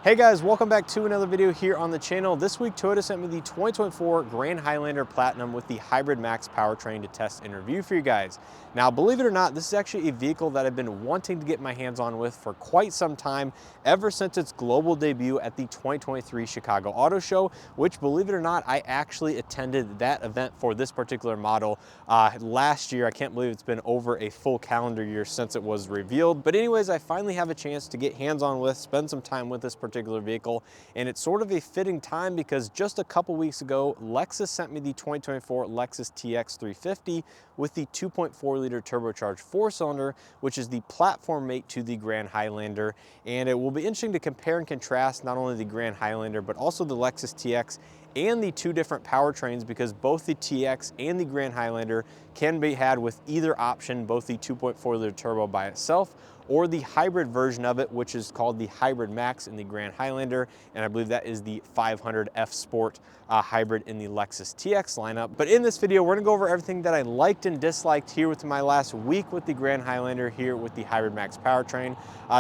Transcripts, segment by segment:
Hey guys, welcome back to another video here on the channel. This week, Toyota sent me the 2024 Grand Highlander Platinum with the Hybrid Max powertrain to test and review for you guys. Now, believe it or not, this is actually a vehicle that I've been wanting to get my hands on with for quite some time, ever since its global debut at the 2023 Chicago Auto Show, which, believe it or not, I actually attended that event for this particular model last year. I can't believe it's been over a full calendar year since it was revealed. But anyways, I finally have a chance to get hands on with, spend some time with this particular vehicle, and it's sort of a fitting time because just a couple weeks ago, Lexus sent me the 2024 Lexus TX 350 with the 2.4-liter turbocharged four-cylinder, which is the platform mate to the Grand Highlander. And it will be interesting to compare and contrast not only the Grand Highlander, but also the Lexus TX and the two different powertrains, because both the TX and the Grand Highlander can be had with either option, both the 2.4-liter turbo by itself or the hybrid version of it, which is called the Hybrid Max in the Grand Highlander, and I believe that is the 500 F Sport hybrid in the Lexus TX lineup. But in this video, we're gonna go over everything that I liked and disliked here with my last week with the Grand Highlander here with the Hybrid Max powertrain.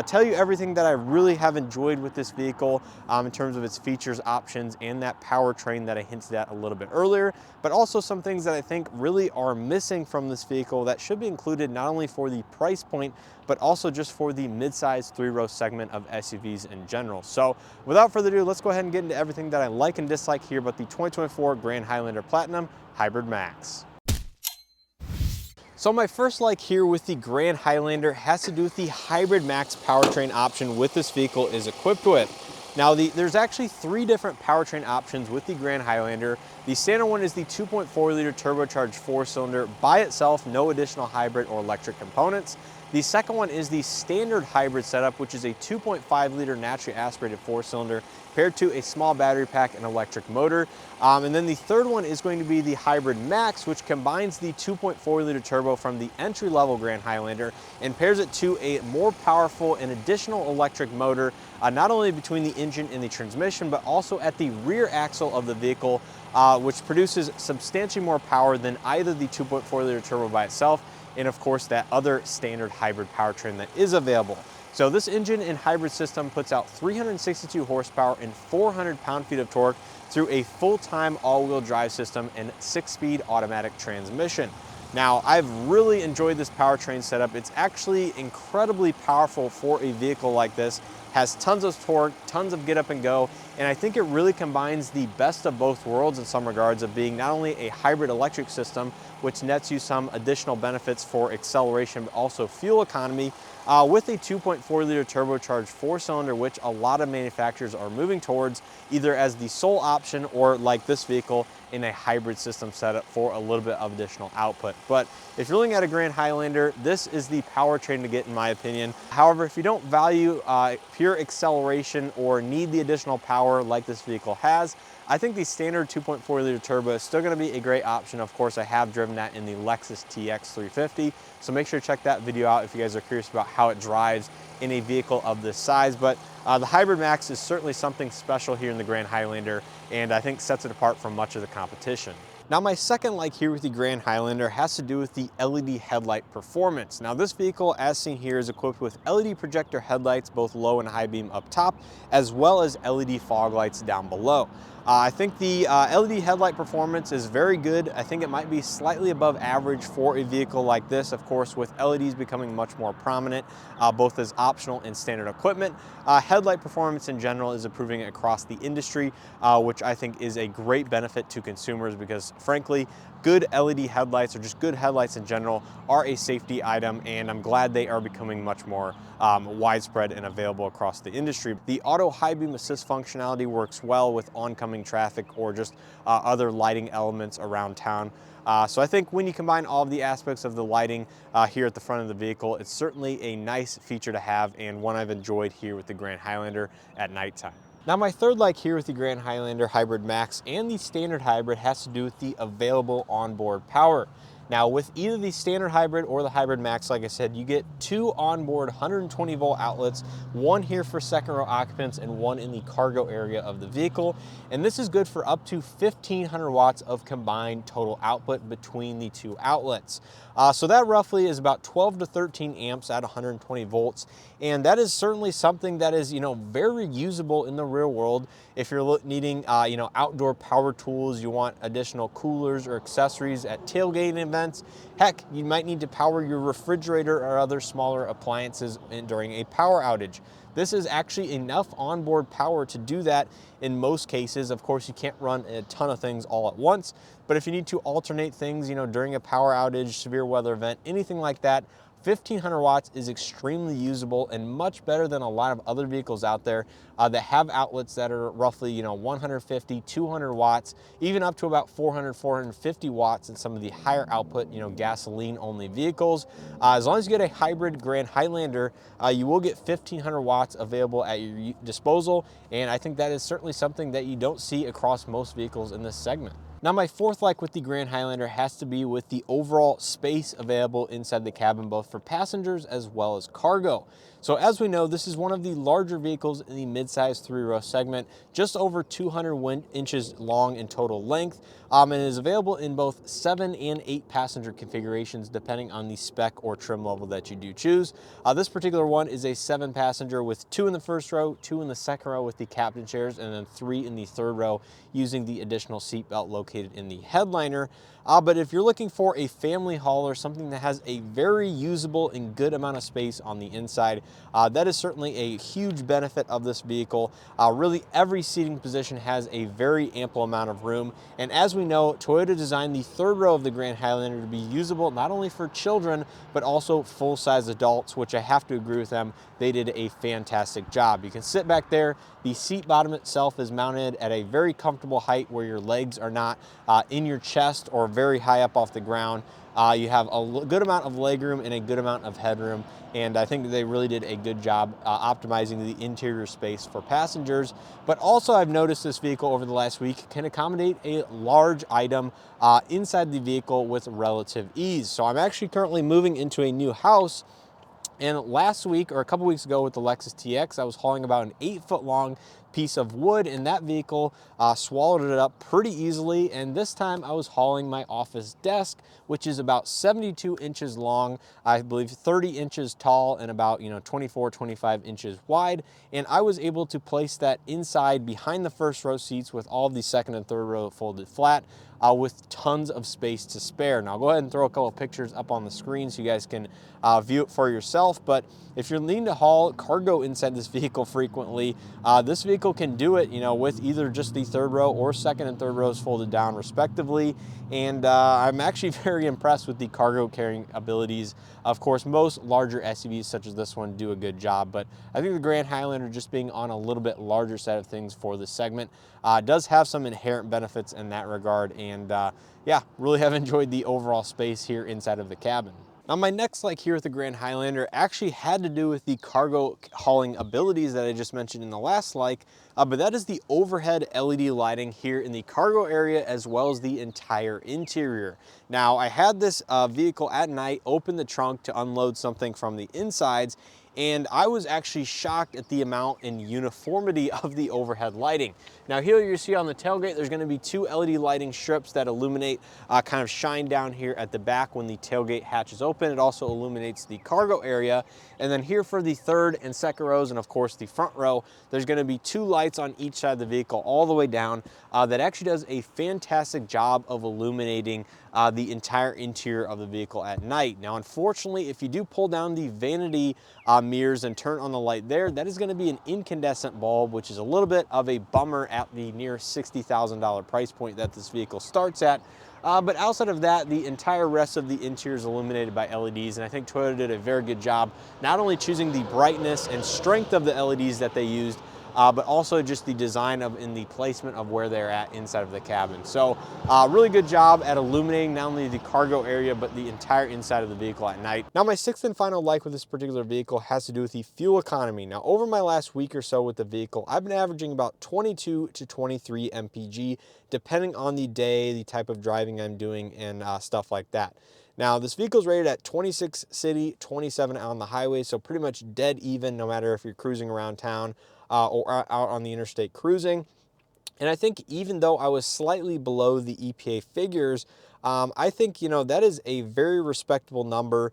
Tell you everything that I really have enjoyed with this vehicle in terms of its features, options, and that powertrain that I hinted at a little bit earlier, but also some things that I think really are missing from this vehicle that should be included not only for the price point, but also just for the mid-size three-row segment of SUVs in general. So without further ado, let's go ahead and get into everything that I like and dislike here about the 2024 Grand Highlander Platinum Hybrid Max. So my first like here with the Grand Highlander has to do with the Hybrid Max powertrain option with this vehicle is equipped with. Now, there's actually three different powertrain options with the Grand Highlander. The standard one is the 2.4-liter turbocharged four-cylinder by itself, no additional hybrid or electric components. The second one is the standard hybrid setup, which is a 2.5-liter naturally aspirated four-cylinder paired to a small battery pack and electric motor. And then the third one is going to be the Hybrid Max, which combines the 2.4-liter turbo from the entry-level Grand Highlander and pairs it to a more powerful and additional electric motor, not only between the engine and the transmission, but also at the rear axle of the vehicle, which produces substantially more power than either the 2.4-liter turbo by itself and of course that other standard hybrid powertrain that is available. So this engine and hybrid system puts out 362 horsepower and 400 pound-feet of torque through a full-time all-wheel drive system and 6-speed automatic transmission. Now, I've really enjoyed this powertrain setup. It's actually incredibly powerful for a vehicle like this, has tons of torque, tons of get up and go, and I think it really combines the best of both worlds in some regards of being not only a hybrid electric system, which nets you some additional benefits for acceleration, but also fuel economy, with a 2.4-liter turbocharged four-cylinder, which a lot of manufacturers are moving towards either as the sole option or, like this vehicle, in a hybrid system setup for a little bit of additional output. But if you're looking at a Grand Highlander, this is the powertrain to get, in my opinion. However, if you don't value pure acceleration or need the additional power like this vehicle has, I think the standard 2.4-liter turbo is still going to be a great option. Of course, I have driven that in the Lexus TX 350, so make sure to check that video out if you guys are curious about how it drives in a vehicle of this size. But the Hybrid Max is certainly something special here in the Grand Highlander, and I think sets it apart from much of the competition. Now, my second like here with the Grand Highlander has to do with the LED headlight performance. Now, this vehicle, as seen here, is equipped with LED projector headlights, both low and high beam up top, as well as LED fog lights down below. I think the LED headlight performance is very good. I think it might be slightly above average for a vehicle like this, of course, with LEDs becoming much more prominent, both as optional and standard equipment. Headlight performance in general is improving across the industry, which I think is a great benefit to consumers because, frankly, good LED headlights, or just good headlights in general, are a safety item, and I'm glad they are becoming much more widespread and available across the industry. The auto high beam assist functionality works well with oncoming traffic or just other lighting elements around town. So I think when you combine all of the aspects of the lighting here at the front of the vehicle, it's certainly a nice feature to have and one I've enjoyed here with the Grand Highlander at nighttime. Now, my third like here with the Grand Highlander Hybrid Max and the standard hybrid has to do with the available onboard power. Now with either the standard hybrid or the hybrid max, like I said, you get two onboard 120 volt outlets, one here for second row occupants and one in the cargo area of the vehicle. And this is good for up to 1500 watts of combined total output between the two outlets. So that roughly is about 12 to 13 amps at 120 volts. And that is certainly something that is, very usable in the real world. If you're needing, outdoor power tools, you want additional coolers or accessories at tailgating events. Heck, you might need to power your refrigerator or other smaller appliances during a power outage. This is actually enough onboard power to do that in most cases. Of course, you can't run a ton of things all at once, but if you need to alternate things, during a power outage, severe weather event, anything like that, 1500 watts is extremely usable and much better than a lot of other vehicles out there that have outlets that are roughly 150, 200 watts, even up to about 400, 450 watts in some of the higher output gasoline only vehicles. As long as you get a hybrid Grand Highlander, you will get 1500 watts available at your disposal, and I think that is certainly something that you don't see across most vehicles in this segment. Now my fourth like with the Grand Highlander has to be with the overall space available inside the cabin, both for passengers as well as cargo. So as we know, this is one of the larger vehicles in the midsize 3-row segment, just over 200 inches long in total length, and is available in both 7 and 8 passenger configurations depending on the spec or trim level that you do choose. This particular one is a 7 passenger with 2 in the first row, 2 in the second row with the captain chairs, and then 3 in the third row using the additional seatbelt located in the headliner. But if you're looking for a family hauler, something that has a very usable and good amount of space on the inside, that is certainly a huge benefit of this vehicle. Really every seating position has a very ample amount of room. And as we know, Toyota designed the third row of the Grand Highlander to be usable not only for children, but also full-size adults, which I have to agree with them. They did a fantastic job. You can sit back there. The seat bottom itself is mounted at a very comfortable height where your legs are not in your chest or very high up off the ground. You have a good amount of legroom and a good amount of headroom, and I think they really did a good job optimizing the interior space for passengers. But also I've noticed this vehicle over the last week can accommodate a large item inside the vehicle with relative ease. So I'm actually currently moving into a new house, and last week or a couple weeks ago with the Lexus TX, I was hauling about an 8-foot long piece of wood, and that vehicle swallowed it up pretty easily. And this time I was hauling my office desk, which is about 72 inches long, I believe 30 inches tall, and about 24, 25 inches wide. And I was able to place that inside behind the first row seats with all the second and third row folded flat, with tons of space to spare. Now I'll go ahead and throw a couple of pictures up on the screen so you guys can view it for yourself. But if you're needing to haul cargo inside this vehicle frequently, this vehicle can do it, with either just the third row or second and third rows folded down respectively. And I'm actually very impressed with the cargo carrying abilities. Of course, most larger SUVs such as this one do a good job, but I think the Grand Highlander, just being on a little bit larger side of things for this segment, does have some inherent benefits in that regard. And yeah, really have enjoyed the overall space here inside of the cabin. Now my next like here with the Grand Highlander actually had to do with the cargo hauling abilities that I just mentioned in the last like, but that is the overhead LED lighting here in the cargo area as well as the entire interior. Now I had this vehicle at night, open the trunk to unload something from the insides, and I was actually shocked at the amount and uniformity of the overhead lighting. Now here you see on the tailgate, there's going to be 2 LED lighting strips that illuminate, kind of shine down here at the back when the tailgate hatch is open. It also illuminates the cargo area. And then here for the third and second rows, and of course the front row, there's going to be 2 lights on each side of the vehicle all the way down that actually does a fantastic job of illuminating the entire interior of the vehicle at night. Now unfortunately, if you do pull down the vanity mirrors and turn on the light there, that is going to be an incandescent bulb, which is a little bit of a bummer at the near $60,000 price point that this vehicle starts at. But outside of that, the entire rest of the interior is illuminated by LEDs, and I think Toyota did a very good job not only choosing the brightness and strength of the LEDs that they used, but also just the design of in the placement of where they're at inside of the cabin. So really good job at illuminating not only the cargo area, but the entire inside of the vehicle at night. Now my sixth and final like with this particular vehicle has to do with the fuel economy. Now over my last week or so with the vehicle, I've been averaging about 22 to 23 mpg, depending on the day, the type of driving I'm doing, and stuff like that. Now this vehicle is rated at 26 city, 27 on the highway, so pretty much dead even no matter if you're cruising around town or out on the interstate cruising. And I think even though I was slightly below the EPA figures, I think, you know, that is a very respectable number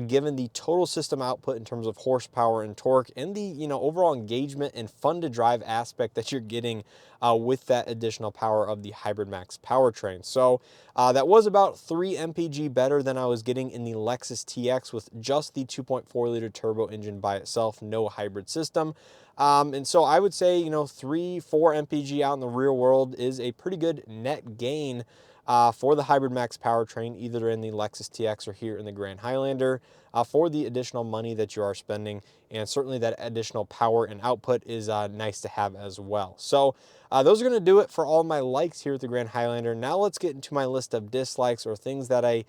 given the total system output in terms of horsepower and torque and the, you know, overall engagement and fun to drive aspect that you're getting with that additional power of the Hybrid Max powertrain. So that was about 3 mpg better than I was getting in the Lexus TX with just the 2.4 liter turbo engine by itself, no hybrid system. And so I would say, you know, 3-4 mpg out in the real world is a pretty good net gain for the Hybrid Max powertrain, either in the Lexus TX or here in the Grand Highlander, for the additional money that you are spending. And certainly that additional power and output is nice to have as well. So those are going to do it for all my likes here at the Grand Highlander. Now let's get into my list of dislikes or things that I,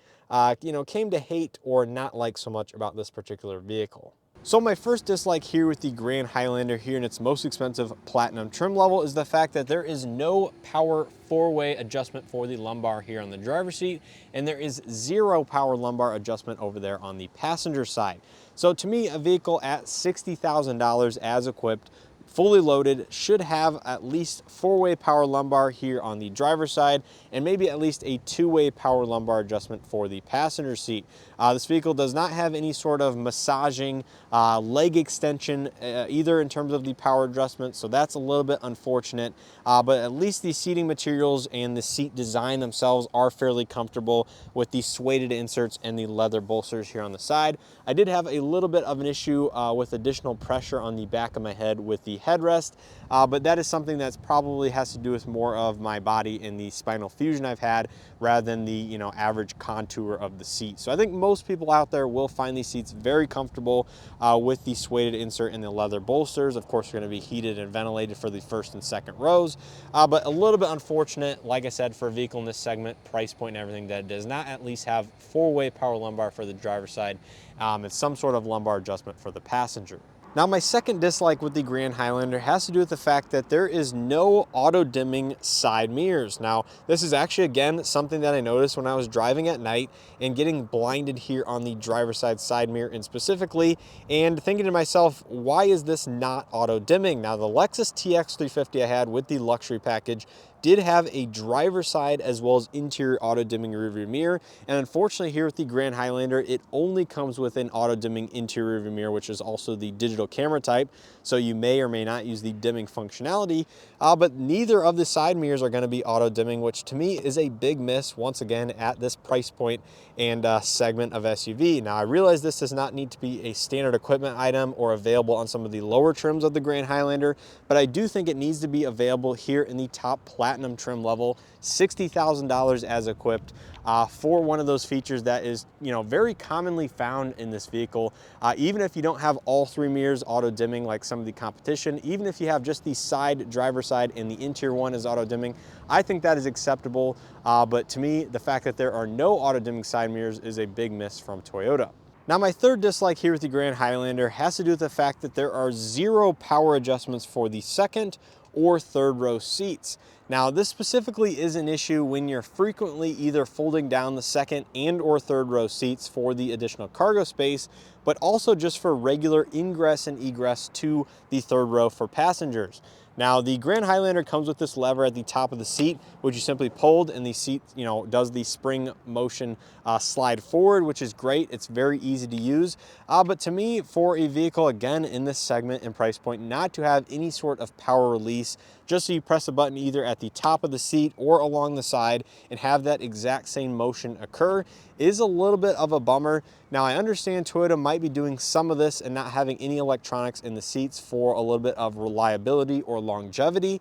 you know, came to hate or not like so much about this particular vehicle. So my first dislike here with the Grand Highlander here in its most expensive platinum trim level is the fact that there is no power four-way adjustment for the lumbar here on the driver's seat, and there is zero power lumbar adjustment over there on the passenger side. So to me, a vehicle at $60,000 as equipped, fully loaded, should have at least four-way power lumbar here on the driver's side and maybe at least a two-way power lumbar adjustment for the passenger seat. This vehicle does not have any sort of massaging leg extension either in terms of the power adjustment, so that's a little bit unfortunate, but at least the seating materials and the seat design themselves are fairly comfortable with the suede inserts and the leather bolsters here on the side. I did have a little bit of an issue with additional pressure on the back of my head with the headrest, but that is something that's probably has to do with more of my body and the spinal fusion I've had rather than the, you know, average contour of the seat. So I think most people out there will find these seats very comfortable with the suede insert and the leather bolsters. Of course, they're going to be heated and ventilated for the first and second rows, but a little bit unfortunate, like I said, for a vehicle in this segment, price point and everything, that it does not at least have four-way power lumbar for the driver's side and some sort of lumbar adjustment for the passenger. Now my second dislike with the Grand Highlander has to do with the fact that there is no auto-dimming side mirrors. Now this is actually, again, something that I noticed when I was driving at night and getting blinded here on the driver's side mirror and specifically, and thinking to myself, why is this not auto-dimming? Now the Lexus TX 350 I had with the luxury package did have a driver's side as well as interior auto-dimming rearview mirror, and unfortunately here with the Grand Highlander, it only comes with an auto-dimming interior rearview mirror, which is also the digital camera type, so you may or may not use the dimming functionality, but neither of the side mirrors are going to be auto-dimming, which to me is a big miss once again at this price point and segment of SUV. Now I realize this does not need to be a standard equipment item or available on some of the lower trims of the Grand Highlander, but I do think it needs to be available here in the top platinum trim level, $60,000 as equipped, for one of those features that is, you know, very commonly found in this vehicle. Even if you don't have all three mirrors auto dimming like some of the competition, even if you have just the side driver side and the interior one is auto dimming, I think that is acceptable. But to me, the fact that there are no auto dimming side mirrors is a big miss from Toyota. Now my third dislike here with the Grand Highlander has to do with the fact that there are zero power adjustments for the second or third row seats. Now this specifically is an issue when you're frequently either folding down the second and or third row seats for the additional cargo space, but also just for regular ingress and egress to the third row for passengers. Now the Grand Highlander comes with this lever at the top of the seat, which you simply pulled, and the seat, you know, does the spring motion slide forward, which is great. It's very easy to use. But to me, for a vehicle, again, in this segment and price point, not to have any sort of power release, just so you press a button either at the top of the seat or along the side and have that exact same motion occur is a little bit of a bummer. Now I understand Toyota might be doing some of this and not having any electronics in the seats for a little bit of reliability or longevity,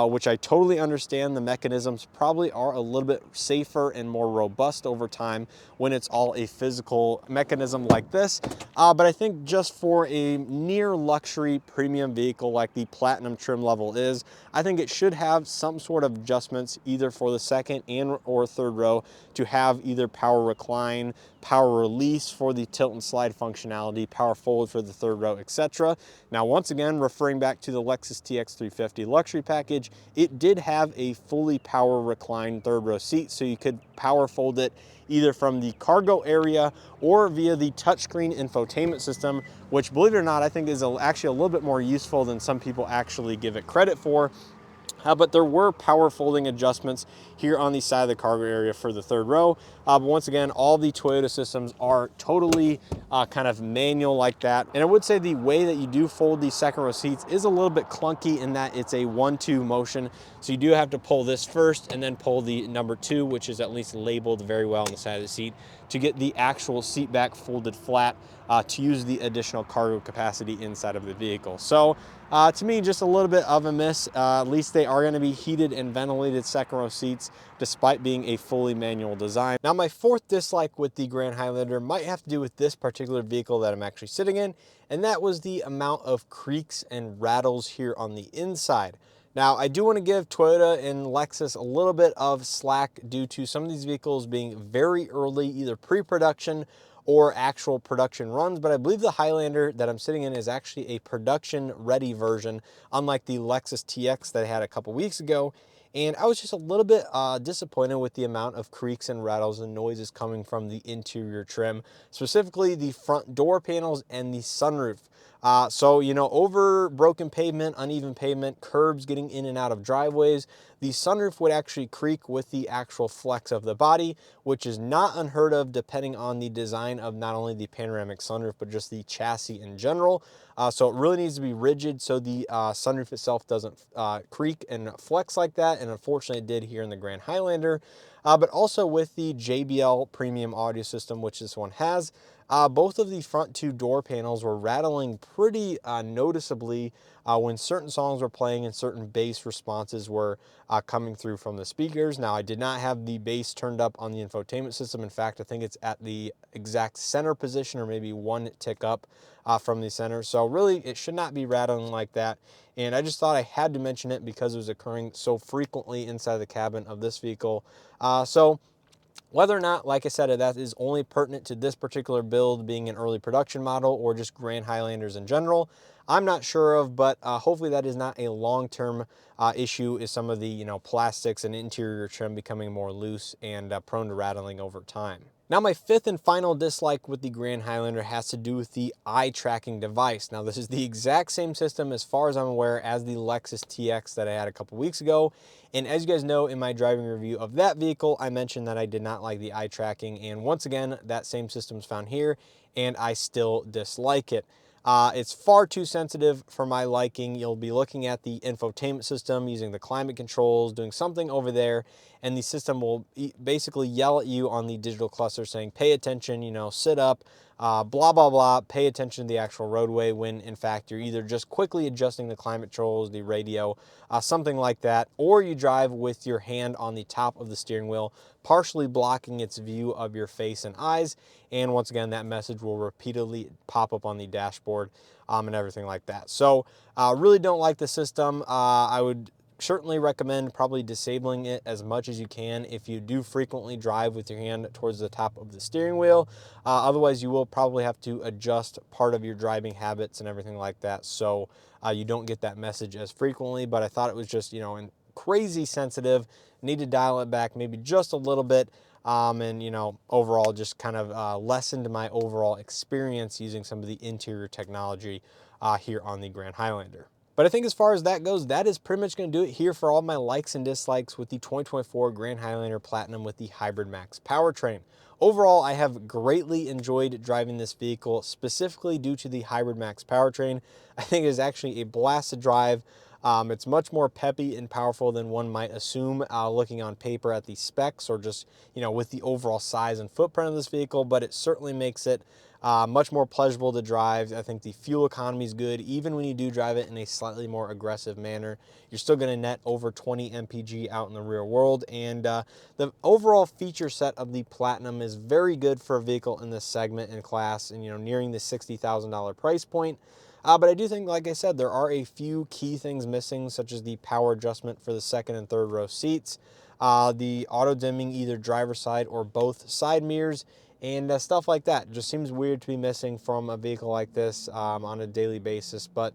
which I totally understand. The mechanisms probably are a little bit safer and more robust over time when it's all a physical mechanism like this. But I think just for a near luxury premium vehicle like the Platinum trim level is, I think it should have some sort of adjustments either for the second and or third row to have either power recline, power release for the tilt and slide functionality, power forward for the third row, etc. Now, once again, referring back to the Lexus TX 350 luxury package, it did have a fully power reclined third row seat, so you could power fold it either from the cargo area or via the touchscreen infotainment system, which, believe it or not, I think is actually a little bit more useful than some people actually give it credit for. But there were power folding adjustments here on the side of the cargo area for the third row. But once again, all the Toyota systems are totally kind of manual like that. And I would say the way that you do fold these second row seats is a little bit clunky in that it's a 1-2 motion. So you do have to pull this first and then pull the number 2, which is at least labeled very well on the side of the seat, to get the actual seat back folded flat to use the additional cargo capacity inside of the vehicle. So to me, just a little bit of a miss. At least they are going to be heated and ventilated second row seats despite being a fully manual design. Now, my fourth dislike with the Grand Highlander might have to do with this particular vehicle that I'm actually sitting in, and that was the amount of creaks and rattles here on the inside. Now, I do want to give Toyota and Lexus a little bit of slack due to some of these vehicles being very early, either pre-production or actual production runs, but I believe the Highlander that I'm sitting in is actually a production ready version, unlike the Lexus TX that I had a couple weeks ago. And I was just a little bit disappointed with the amount of creaks and rattles and noises coming from the interior trim, specifically the front door panels and the sunroof. So, you know, over broken pavement, uneven pavement, curbs getting in and out of driveways, the sunroof would actually creak with the actual flex of the body, which is not unheard of depending on the design of not only the panoramic sunroof, but just the chassis in general. So it really needs to be rigid so the sunroof itself doesn't creak and flex like that. And unfortunately it did here in the Grand Highlander. But also with the JBL premium audio system, which this one has, both of the front 2 door panels were rattling pretty noticeably when certain songs were playing and certain bass responses were coming through from the speakers. Now, I did not have the bass turned up on the infotainment system. In fact, I think it's at the exact center position or maybe 1 tick up from the center. So really, it should not be rattling like that. And I just thought I had to mention it because it was occurring so frequently inside the cabin of this vehicle. So whether or not, like I said, that is only pertinent to this particular build being an early production model or just Grand Highlanders in general, I'm not sure of, but hopefully that is not a long-term issue, is some of the, you know, plastics and interior trim becoming more loose and prone to rattling over time. Now, my fifth and final dislike with the Grand Highlander has to do with the eye tracking device. Now, this is the exact same system, as far as I'm aware, as the Lexus TX that I had a couple weeks ago. And as you guys know, in my driving review of that vehicle, I mentioned that I did not like the eye tracking. And once again, that same system is found here, and I still dislike it. It's far too sensitive for my liking. You'll be looking at the infotainment system, using the climate controls, doing something over there, and the system will basically yell at you on the digital cluster saying, pay attention, you know, sit up, blah, blah, blah, pay attention to the actual roadway, when in fact you're either just quickly adjusting the climate controls, the radio, something like that, or you drive with your hand on the top of the steering wheel, partially blocking its view of your face and eyes. And once again, that message will repeatedly pop up on the dashboard and everything like that. So really don't like the system. I would certainly recommend probably disabling it as much as you can if you do frequently drive with your hand towards the top of the steering wheel. Otherwise, you will probably have to adjust part of your driving habits and everything like that, so you don't get that message as frequently. But I thought it was just, you know, crazy sensitive. Need to dial it back maybe just a little bit. And, you know, overall just kind of lessened my overall experience using some of the interior technology here on the Grand Highlander. But I think as far as that goes, that is pretty much going to do it here for all my likes and dislikes with the 2024 Grand Highlander Platinum with the Hybrid Max powertrain. Overall, I have greatly enjoyed driving this vehicle, specifically due to the Hybrid Max powertrain. I think it is actually a blast to drive. It's much more peppy and powerful than one might assume looking on paper at the specs or just, you know, with the overall size and footprint of this vehicle, but it certainly makes it Much more pleasurable to drive. I think the fuel economy is good. Even when you do drive it in a slightly more aggressive manner, you're still going to net over 20 mpg out in the real world. And the overall feature set of the Platinum is very good for a vehicle in this segment and class, and nearing the $60,000 price point. But I do think, like I said, there are a few key things missing, such as the power adjustment for the second and third row seats, the auto dimming either driver side or both side mirrors, and stuff like that. It just seems weird to be missing from a vehicle like this on a daily basis. But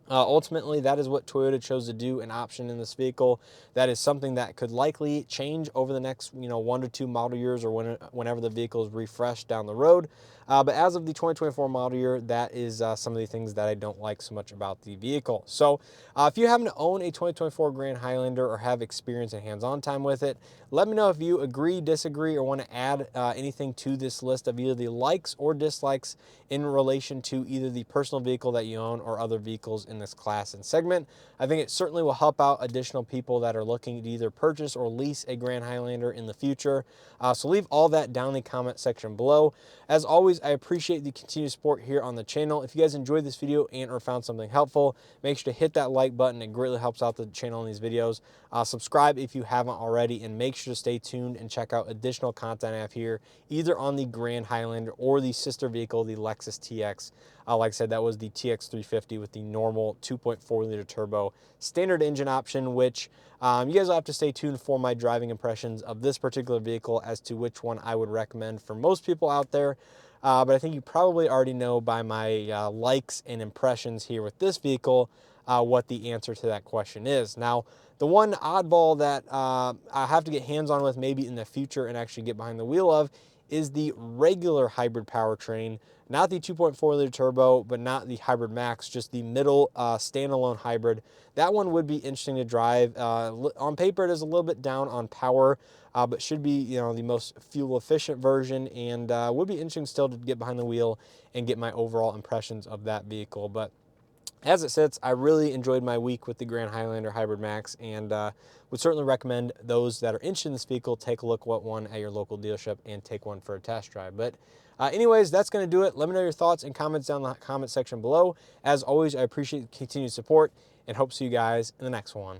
ultimately, that is what Toyota chose to do, an option in this vehicle. That is something that could likely change over the next 1 to 2 model years, or whenever the vehicle is refreshed down the road. But as of the 2024 model year, that is some of the things that I don't like so much about the vehicle. So if you happen to own a 2024 Grand Highlander or have experience and hands-on time with it, let me know if you agree, disagree, or want to add anything to this list of either the likes or dislikes in relation to either the personal vehicle that you own or other vehicles in this class and segment. I think it certainly will help out additional people that are looking to either purchase or lease a Grand Highlander in the future. So leave all that down in the comment section below. As always, I appreciate the continued support here on the channel. If you guys enjoyed this video and or found something helpful, make sure to hit that like button. It greatly helps out the channel in these videos. Subscribe if you haven't already, and make sure to stay tuned and check out additional content I have here, either on the Grand Highlander or the sister vehicle, the Lexus TX. Like I said, that was the TX 350 with the normal 2.4 liter turbo standard engine option, which you guys will have to stay tuned for my driving impressions of this particular vehicle as to which one I would recommend for most people out there. But I think you probably already know by my likes and impressions here with this vehicle what the answer to that question is. Now, the one oddball that I have to get hands-on with maybe in the future and actually get behind the wheel of is the regular hybrid powertrain, not the 2.4 liter turbo, but not the hybrid max, just the middle standalone hybrid. That one would be interesting to drive. On paper, it is a little bit down on power, but should be the most fuel efficient version, and would be interesting still to get behind the wheel and get my overall impressions of that vehicle. But as it sits, I really enjoyed my week with the Grand Highlander Hybrid Max, and would certainly recommend those that are interested in this vehicle take a look at one at your local dealership and take one for a test drive. But anyways, that's going to do it. Let me know your thoughts and comments down in the comment section below. As always, I appreciate the continued support and hope to see you guys in the next one.